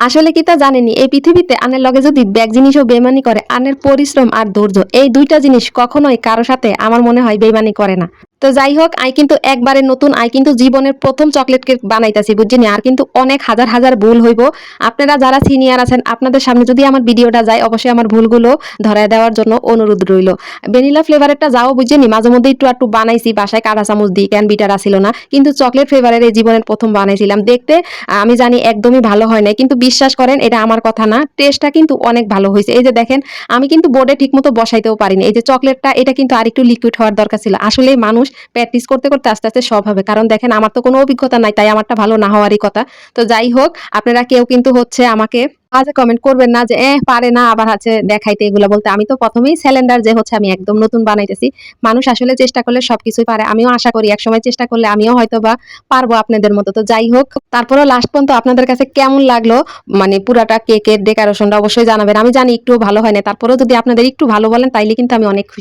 আসলে কি তা জানেননি এই পৃথিবীতে আনের লগে যদি ব্যাগ জিনিসও বেইমানি করে আনের পরিশ্রম আর ধৈর্য এই দুইটা জিনিস কখনোই কারো সাথে আমার মনে হয় বেইমানি করে না। তো যাই হোক আই কিন্তু একবারে নতুন আই কিন্তু জীবনের প্রথম চকলেট কেক বানাইতাছি বুঝছেন আর কিন্তু অনেক হাজার হাজার ভুল হইব। আপনারা যারা সিনিয়র আছেন আপনাদের সামনে যদি আমার ভিডিওটা যায় অবশ্যই আমার ভুলগুলো ধরায় দেওয়ার জন্য অনুরোধ রইল। ভ্যানিলা ফ্লেভারেরটা যাও বুঝছেন মাঝে মধ্যে একটু একটু বানাইছি বাসায় কাঁটা চামচ দিই কেন বিটার আসিল না কিন্তু চকলেট ফ্লেভারের এই জীবনের প্রথম বানাইছিলাম দেখতে আমি জানি একদমই ভালো হয় নাই কিন্তু বিশ্বাস করেন এটা আমার কথা না টেস্টটা কিন্তু অনেক ভালো হয়েছে। এই যে দেখেন আমি কিন্তু বোর্ডে ঠিকমতো বসাইতেও পারিনি এই যে চকলেটটা এটা কিন্তু আরেকটু লিকুইড হওয়ার দরকার ছিল। আসলে মানুষ প্র্যাকটিস করতে করতে আস্তে আস্তে সব হবে কারণ দেখেন আমার তো কোনো অভিজ্ঞতা নাই তাই আমারটা ভালো না হওয়ারই কথা। তো যাই হোক আপনারা কেউ কিন্তু হচ্ছে আমাকে আজে কমেন্ট করবেন না যে পারে না আবার হচ্ছে দেখাইতে এগুলো বলতে আমি তো প্রথমেই স্যালেন্ডার যে হচ্ছে আমি একদম নতুন বানাইতেছি। মানুষ আসলে চেষ্টা করলে সবকিছুই পারে আমিও আশা করি একসময় চেষ্টা করলে আমিও হয়তো বা পারবো আপনাদের মতো। তো যাই হোক তারপরেও লাস্ট পর্যন্ত আপনাদের কাছে কেমন লাগলো মানে পুরাটা কেকের ডেকোরেশনটা অবশ্যই জানাবেন। আমি জানি একটু ভালো হয় না তারপরেও যদি আপনাদের একটু ভালো বলেন তাইলে কিন্তু আমি অনেক খুশি।